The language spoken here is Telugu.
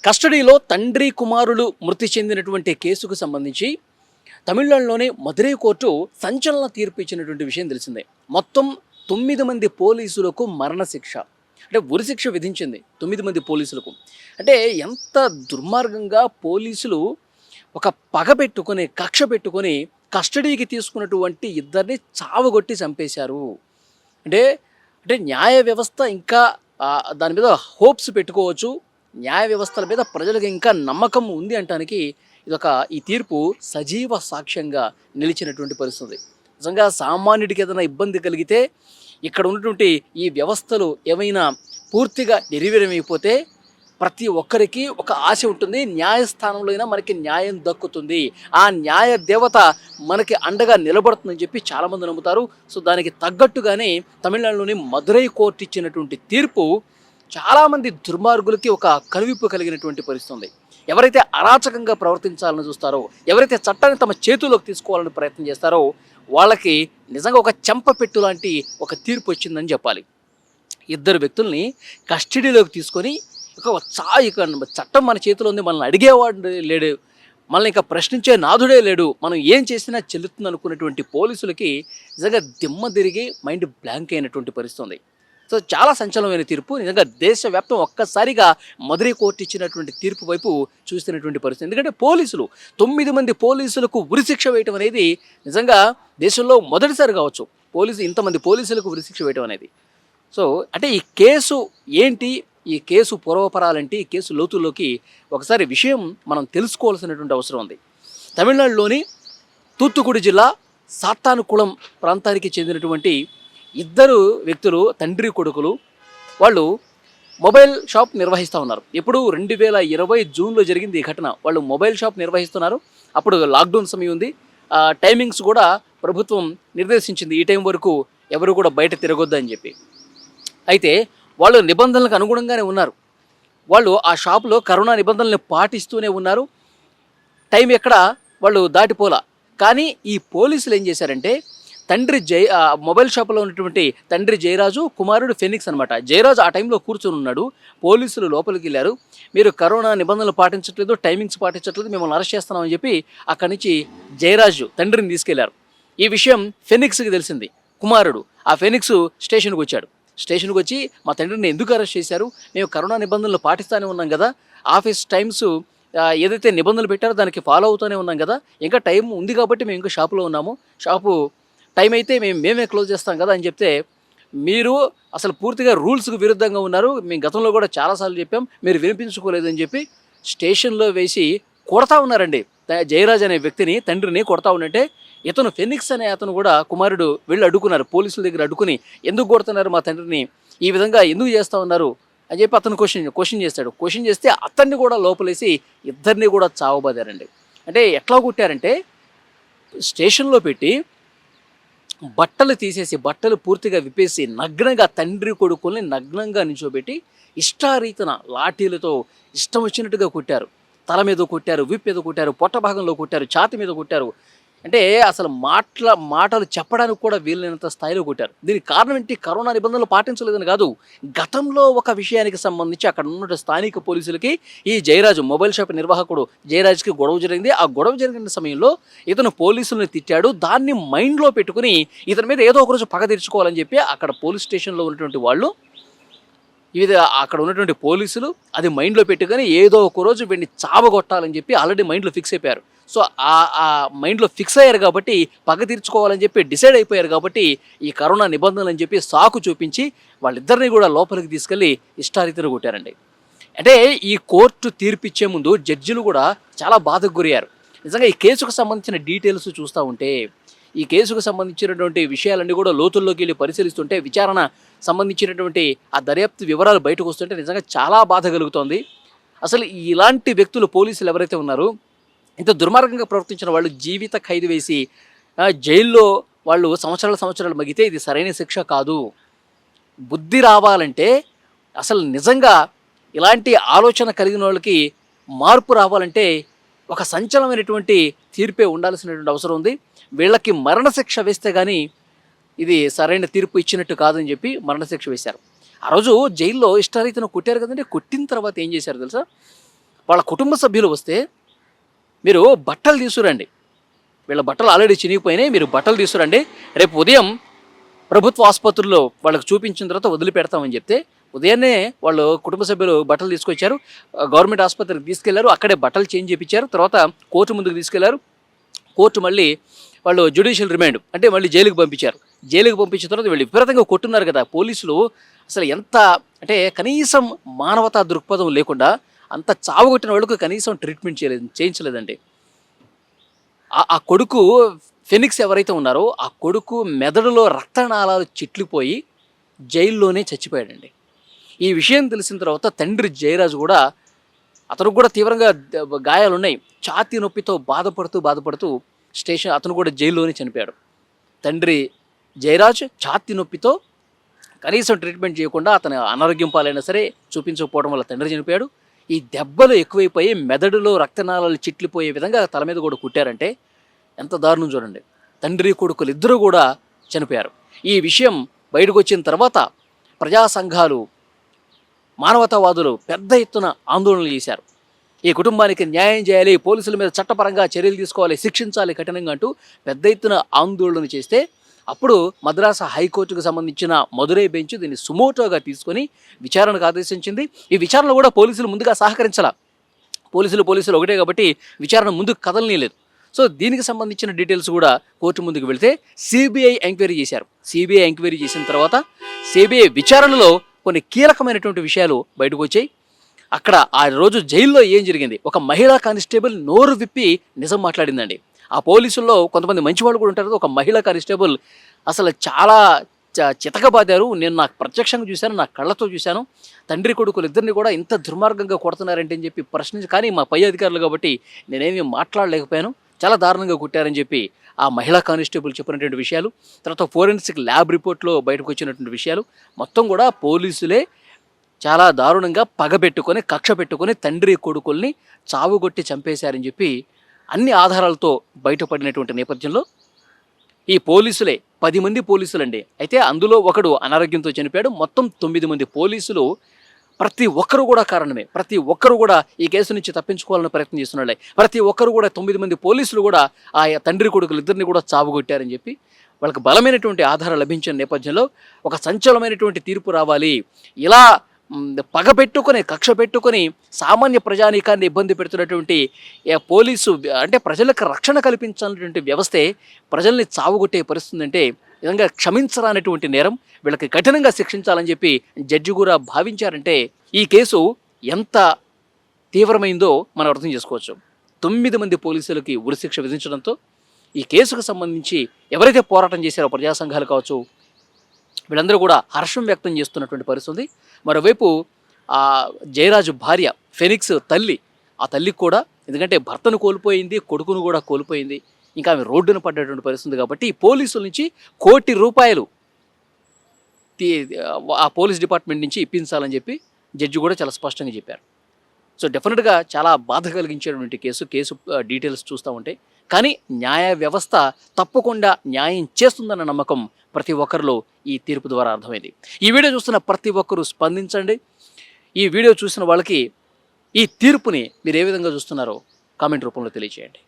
కస్టడీలో తండ్రి కుమారులు మృతి చెందినటువంటి కేసుకు సంబంధించి తమిళనాడులోని మదురై కోర్టు సంచలన తీర్పు ఇచ్చినటువంటి విషయం తెలిసిందే. మొత్తం 9 మంది పోలీసులకు మరణశిక్ష, అంటే ఉరిశిక్ష విధించింది 9 మంది పోలీసులకు. అంటే ఎంత దుర్మార్గంగా పోలీసులు ఒక పగ పెట్టుకొని, కక్ష పెట్టుకొని కస్టడీకి తీసుకున్నటువంటి ఇద్దరిని చావగొట్టి చంపేశారు. అంటే అంటే న్యాయ వ్యవస్థ ఇంకా దాని మీద హోప్స్ పెట్టుకోవచ్చు. న్యాయ వ్యవస్థల మీద ప్రజలకు ఇంకా నమ్మకం ఉంది అంటానికి ఈ తీర్పు సజీవ సాక్ష్యంగా నిలిచినటువంటి పరిస్థితి. నిజంగా సామాన్యుడికి ఏదైనా ఇబ్బంది కలిగితే ఇక్కడ ఉన్నటువంటి ఈ వ్యవస్థలు ఏమైనా పూర్తిగా నిర్వీర్యమైపోతే ప్రతి ఒక్కరికి ఒక ఆశ ఉంటుంది, న్యాయస్థానంలో అయినా మనకి న్యాయం దక్కుతుంది, ఆ న్యాయ దేవత మనకి అండగా నిలబడుతుందని చెప్పి చాలామంది నమ్ముతారు. సో దానికి తగ్గట్టుగానే తమిళనాడులోని మదురై కోర్టు ఇచ్చినటువంటి తీర్పు చాలామంది దుర్మార్గులకి ఒక కనువిప్పు కలిగినటువంటి పరిస్థితి ఉంది. ఎవరైతే అరాచకంగా ప్రవర్తించాలని చూస్తారో, ఎవరైతే చట్టాన్ని తమ చేతుల్లోకి తీసుకోవాలని ప్రయత్నం చేస్తారో వాళ్ళకి నిజంగా ఒక చెంపపెట్టు లాంటి ఒక తీర్పు వచ్చిందని చెప్పాలి. ఇద్దరు వ్యక్తుల్ని కస్టడీలోకి తీసుకొని ఇక చట్టం మన చేతిలో ఉంది, మనల్ని అడిగేవాడు లేడు, మనల్ని ఇంకా ప్రశ్నించే నాథుడే లేడు, మనం ఏం చేసినా చెల్లుతుంది అనుకున్నటువంటి పోలీసులకి నిజంగా దిమ్మ తిరిగి మైండ్ బ్లాంక్ అయినటువంటి పరిస్థితి ఉంది. సో చాలా సంచలనమైన తీర్పు. నిజంగా దేశవ్యాప్తం ఒక్కసారిగా మదురై కోర్టు ఇచ్చినటువంటి తీర్పు వైపు చూస్తున్నటువంటి పరిస్థితి. ఎందుకంటే 9 మంది పోలీసులకు ఉరిశిక్ష వేయటం అనేది నిజంగా దేశంలో మొదటిసారి కావచ్చు ఇంతమంది పోలీసులకు ఉరిశిక్ష వేయటం అనేది. సో అంటే ఈ కేసు ఏంటి, ఈ కేసు పూర్వపరాలంటే, ఈ కేసు లోతుల్లోకి ఒకసారి విషయం మనం తెలుసుకోవాల్సినటువంటి అవసరం ఉంది. తమిళనాడులోని తూత్తుకుడి జిల్లా సాత్తానుకుళం ప్రాంతానికి చెందినటువంటి ఇద్దరు వ్యక్తులు, తండ్రి కొడుకులు, వాళ్ళు మొబైల్ షాప్ నిర్వహిస్తూ ఉన్నారు. ఎప్పుడు 2020 జూన్లో జరిగింది ఈ ఘటన. వాళ్ళు మొబైల్ షాప్ నిర్వహిస్తున్నారు. అప్పుడు లాక్డౌన్ సమయం ఉంది. టైమింగ్స్ కూడా ప్రభుత్వం నిర్దేశించింది, ఈ టైం వరకు ఎవరు కూడా బయట తిరగొద్దని చెప్పి. అయితే వాళ్ళు నిబంధనలకు అనుగుణంగానే ఉన్నారు. వాళ్ళు ఆ షాపులో కరోనా నిబంధనలను పాటిస్తూనే ఉన్నారు. టైం ఎక్కడ వాళ్ళు దాటిపోలా. కానీ ఈ పోలీసులు ఏం చేశారంటే, మొబైల్ షాప్లో ఉన్నటువంటి తండ్రి జయరాజు, కుమారుడు ఫెనిక్స్ అనమాట. జయరాజు ఆ టైంలో కూర్చొని ఉన్నాడు. పోలీసులు లోపలికి వెళ్ళారు. మీరు కరోనా నిబంధనలు పాటించట్లేదు, టైమింగ్స్ పాటించట్లేదు, మిమ్మల్ని అరెస్ట్ చేస్తున్నామని చెప్పి అక్కడి నుంచి జయరాజు తండ్రిని తీసుకెళ్లారు. ఈ విషయం ఫెనిక్స్కి తెలిసింది. కుమారుడు ఆ ఫెనిక్స్ స్టేషన్కి వచ్చాడు. స్టేషన్కి వచ్చి, మా తండ్రిని ఎందుకు అరెస్ట్ చేశారు, మేము కరోనా నిబంధనలు పాటిస్తూనే ఉన్నాం కదా, ఆఫీస్ టైమ్స్ ఏదైతే నిబంధనలు పెట్టారో దానికి ఫాలో అవుతూనే ఉన్నాం కదా, ఇంకా టైం ఉంది కాబట్టి మేము ఇంకా షాపులో ఉన్నాము, షాపు టైం అయితే మేమే క్లోజ్ చేస్తాం కదా అని చెప్తే, మీరు అసలు పూర్తిగా రూల్స్కి విరుద్ధంగా ఉన్నారు, మేము గతంలో కూడా చాలాసార్లు చెప్పాం, మీరు వినిపించుకోలేదని చెప్పి స్టేషన్లో వేసి కొడతా ఉన్నారండి. జయరాజ్ అనే వ్యక్తిని, తండ్రిని కొడతా ఉన్నట్టే ఇతను ఫెనిక్స్ అనే అతను కూడా, కుమారుడు వెళ్ళి అడ్డుకున్నారు, పోలీసుల దగ్గర అడ్డుకుని, ఎందుకు కొడుతున్నారు మా తండ్రిని, ఈ విధంగా ఎందుకు చేస్తూ ఉన్నారు అని చెప్పి అతను క్వశ్చన్ చేస్తాడు. క్వశ్చన్ చేస్తే అతన్ని కూడా లోపలేసి ఇద్దరిని కూడా చావబాదారండి. అంటే ఎట్లా కొట్టారంటే, స్టేషన్లో పెట్టి బట్టలు తీసేసి, బట్టలు పూర్తిగా విప్పేసి, నగ్నంగా తండ్రి కొడుకుల్ని నగ్నంగా నించోబెట్టి ఇష్టారీతన లాఠీలతో ఇష్టం వచ్చినట్టుగా కొట్టారు. తల మీద కొట్టారు, విప్ మీద కొట్టారు, పొట్ట భాగంలో కొట్టారు, ఛాతి మీద కొట్టారు. అంటే అసలు మాటలు చెప్పడానికి కూడా వీలైనంత స్థాయిలో కొట్టారు. దీనికి కారణం ఏంటి, కరోనా నిబంధనలు పాటించలేదని కాదు, గతంలో ఒక విషయానికి సంబంధించి అక్కడ ఉన్న స్థానిక పోలీసులకి ఈ జయరాజు, మొబైల్ షాప్ నిర్వాహకుడు జయరాజ్కి గొడవ జరిగింది. ఆ గొడవ జరిగిన సమయంలో ఇతను పోలీసులను తిట్టాడు. దాన్ని మైండ్లో పెట్టుకుని ఇతని మీద ఏదో ఒకరోజు పగ తీర్చుకోవాలని చెప్పి అక్కడ పోలీస్ స్టేషన్లో ఉన్నటువంటి వాళ్ళు, అక్కడ ఉన్నటువంటి పోలీసులు అది మైండ్లో పెట్టుకొని ఏదో ఒక రోజు వీడిని చావగొట్టాలని చెప్పి ఆల్రెడీ మైండ్లో ఫిక్స్ అయిపోయారు. సో ఆ మైండ్లో ఫిక్స్ అయ్యారు కాబట్టి, పగ తీర్చుకోవాలని చెప్పి డిసైడ్ అయిపోయారు కాబట్టి, ఈ కరోనా నిబంధనలు అని చెప్పి సాకు చూపించి వాళ్ళిద్దరిని కూడా లోపలికి తీసుకెళ్ళి ఇష్టారీతిని కొట్టారండి. అంటే ఈ కోర్టు తీర్పిచ్చే ముందు జడ్జిలు కూడా చాలా బాధకు గురయ్యారు. నిజంగా ఈ కేసుకు సంబంధించిన డీటెయిల్స్ చూస్తూ ఉంటే, ఈ కేసుకు సంబంధించినటువంటి విషయాలన్నీ కూడా లోతుల్లోకి వెళ్ళి పరిశీలిస్తుంటే, విచారణ సంబంధించినటువంటి ఆ దర్యాప్తు వివరాలు బయటకు వస్తుంటే నిజంగా చాలా బాధ కలుగుతోంది. అసలు ఇలాంటి వ్యక్తులు, పోలీసులు ఎవరైతే ఉన్నారో, ఇంత దుర్మార్గంగా ప్రవర్తించిన వాళ్ళు జీవిత ఖైదు వేసి జైల్లో వాళ్ళు సంవత్సరాలు మగితే ఇది సరైన శిక్ష కాదు. బుద్ధి రావాలంటే, అసలు నిజంగా ఇలాంటి ఆలోచన కలిగిన వాళ్ళకి మార్పు రావాలంటే ఒక సంచలనమైనటువంటి తీర్పే ఉండాల్సినటువంటి అవసరం ఉంది. వీళ్ళకి మరణశిక్ష వేస్తే కానీ ఇది సరైన తీర్పు ఇచ్చినట్టు కాదని చెప్పి మరణశిక్ష వేశారు. ఆ రోజు జైల్లో ఇష్టారీతను కొట్టారు కదండి. కొట్టిన తర్వాత ఏం చేశారు తెలుసా, వాళ్ళ కుటుంబ సభ్యులు వస్తే మీరు బట్టలు తీసుకురండి, వీళ్ళ బట్టలు ఆల్రెడీ చినిగిపోయినాయి, మీరు బట్టలు తీసుకురండి, రేపు ఉదయం ప్రభుత్వ ఆసుపత్రుల్లో వాళ్ళకి చూపించిన తర్వాత వదిలిపెడతామని చెప్తే ఉదయాన్నే వాళ్ళు కుటుంబ సభ్యులు బట్టలు తీసుకొచ్చారు, గవర్నమెంట్ ఆసుపత్రికి తీసుకెళ్లారు, అక్కడే బట్టలు చేంజ్ చేయించారు, తర్వాత కోర్టు ముందుకు తీసుకెళ్లారు. కోర్టు మళ్ళీ వాళ్ళు జ్యుడిషియల్ రిమాండ్ అంటే మళ్ళీ జైలుకి పంపించారు. జైలుకి పంపించిన తర్వాత వీళ్ళు విపరీతంగా కొట్టున్నారు కదా పోలీసులు. అసలు ఎంత అంటే కనీసం మానవతా దృక్పథం లేకుండా అంత చావగొట్టిన వాళ్ళకు కనీసం ట్రీట్మెంట్ చేయించలేదండి. ఆ కొడుకు ఫెనిక్స్ ఎవరైతే ఉన్నారో ఆ కొడుకు మెదడులో రక్తనాళాలు చిట్లిపోయి జైల్లోనే చచ్చిపోయాడండి. ఈ విషయం తెలిసిన తర్వాత తండ్రి జయరాజు కూడా, అతనికి కూడా తీవ్రంగా గాయాలు ఉన్నాయి, ఛాతీ నొప్పితో బాధపడుతూ అతను కూడా జైల్లోనే చనిపోయాడు. తండ్రి జయరాజ్ ఛాతీ నొప్పితో కనీసం ట్రీట్మెంట్ చేయకుండా అతను అనారోగ్యం పాలైనా సరే చూపించకపోవడం వల్ల తండ్రి చనిపోయాడు. ఈ దెబ్బలు ఎక్కువైపోయి మెదడులో రక్తనాళాలు చిట్లిపోయే విధంగా తల మీద కూడా కుట్టారంటే ఎంత దారుణం చూడండి. తండ్రి కొడుకులు ఇద్దరు కూడా చనిపోయారు. ఈ విషయం బయటకు వచ్చిన తర్వాత ప్రజా సంఘాలు, మానవతావాదులు పెద్ద ఎత్తున ఆందోళనలు చేశారు. ఈ కుటుంబానికి న్యాయం చేయాలి, పోలీసుల మీద చట్టపరంగా చర్యలు తీసుకోవాలి, శిక్షించాలి కఠినంగా అంటూ పెద్ద ఎత్తున ఆందోళన చేస్తే అప్పుడు మద్రాసు హైకోర్టుకు సంబంధించిన మదురై బెంచ్ దీన్ని సుమోటోగా తీసుకొని విచారణకు ఆదేశించింది. ఈ విచారణ కూడా పోలీసులు ముందుగా సహకరించాల. పోలీసులు ఒకటే కాబట్టి విచారణ ముందుకు కదలనీయలేదు. సో దీనికి సంబంధించిన డీటెయిల్స్ కూడా కోర్టు ముందుకు వెళితే సిబిఐ ఎంక్వైరీ చేశారు. సిబిఐ ఎంక్వైరీ చేసిన తర్వాత సిబిఐ విచారణలో కొన్ని కీలకమైనటువంటి విషయాలు బయటకు వచ్చాయి. అక్కడ ఆ రోజు జైల్లో ఏం జరిగింది, ఒక మహిళా కానిస్టేబుల్ నోరు విప్పి నిజం మాట్లాడిందండి. ఆ పోలీసుల్లో కొంతమంది మంచి వాళ్ళు కూడా ఉంటారు. ఒక మహిళా కానిస్టేబుల్ అసలు చాలా చితకబాదారు. నేను నాకు ప్రత్యక్షంగా చూశాను, నా కళ్ళతో చూశాను. తండ్రి కొడుకులు ఇద్దరిని కూడా ఇంత దుర్మార్గంగా కొడుతున్నారంటే అని చెప్పి ప్రశ్నించి, కానీ మా పై అధికారులు కాబట్టి నేనేమీ మాట్లాడలేకపోయాను, చాలా దారుణంగా కుట్టారని చెప్పి ఆ మహిళా కానిస్టేబుల్ చెప్పినటువంటి విషయాలు, తర్వాత ఫోరెన్సిక్ ల్యాబ్ రిపోర్ట్లో బయటకు వచ్చినటువంటి విషయాలు మొత్తం కూడా పోలీసులే చాలా దారుణంగా పగబెట్టుకొని కక్ష పెట్టుకొని తండ్రి కొడుకుల్ని చావుగొట్టి చంపేశారని చెప్పి అన్ని ఆధారాలతో బయటపడినటువంటి నేపథ్యంలో ఈ పోలీసులే 10 మంది పోలీసులండి. అయితే అందులో ఒకడు అనారోగ్యంతో చనిపోయాడు. మొత్తం 9 మంది పోలీసులు, ప్రతి ఒక్కరు కూడా కారణమే. ప్రతి ఒక్కరు కూడా ఈ కేసు నుంచి తప్పించుకోవాలని ప్రయత్నం చేస్తున్నాడే. ప్రతి ఒక్కరు కూడా 9 మంది పోలీసులు కూడా ఆ తండ్రి కొడుకులు ఇద్దరిని కూడా చావుగొట్టారని చెప్పి వాళ్ళకి బలమైనటువంటి ఆధారాలు లభించిన నేపథ్యంలో ఒక సంచలనమైనటువంటి తీర్పు రావాలి. ఇలా పగబెట్టుకొని కక్ష పెట్టుకొని సామాన్య ప్రజానీకాన్ని ఇబ్బంది పెడుతున్నటువంటి పోలీసు అంటే ప్రజలకు రక్షణ కల్పించాలన్నటువంటి వ్యవస్థే ప్రజల్ని చావుగొట్టే పరిస్థితి అంటే నిజంగా క్షమించరానటువంటి నేరం, వీళ్ళకి కఠినంగా శిక్షించాలని చెప్పి జడ్జి కూడా భావించారంటే ఈ కేసు ఎంత తీవ్రమైందో మనం అర్థం చేసుకోవచ్చు. 9 మంది పోలీసులకి ఉరిశిక్ష విధించడంతో ఈ కేసుకు సంబంధించి ఎవరైతే పోరాటం చేశారో ప్రజా సంఘాలు కావచ్చు, వీళ్ళందరూ కూడా హర్షం వ్యక్తం చేస్తున్నటువంటి పరిస్థితి. మరోవైపు ఆ జయరాజు భార్య ఫెనిక్స్ తల్లి, ఆ తల్లికి కూడా ఎందుకంటే భర్తను కోల్పోయింది, కొడుకును కూడా కోల్పోయింది, ఇంకా ఆమె రోడ్డున పడ్డటువంటి పరిస్థితి కాబట్టి పోలీసుల నుంచి ₹1 కోటి ఆ పోలీస్ డిపార్ట్మెంట్ నుంచి ఇప్పించాలని చెప్పి జడ్జి కూడా చాలా స్పష్టంగా చెప్పారు. సో డెఫినెట్గా చాలా బాధ కలిగించేటువంటి కేసు డీటెయిల్స్ చూస్తూ ఉంటే, కానీ న్యాయ వ్యవస్థ తప్పకుండా న్యాయం చేస్తుందన్న నమ్మకం ప్రతి ఒక్కరిలో ఈ తీర్పు ద్వారా అర్థమైంది. ఈ వీడియో చూస్తున్న ప్రతి ఒక్కరూ స్పందించండి. ఈ వీడియో చూసిన వాళ్ళకి ఈ తీర్పుని మీరు ఏ విధంగా చూస్తున్నారో కామెంట్ రూపంలో తెలియజేయండి.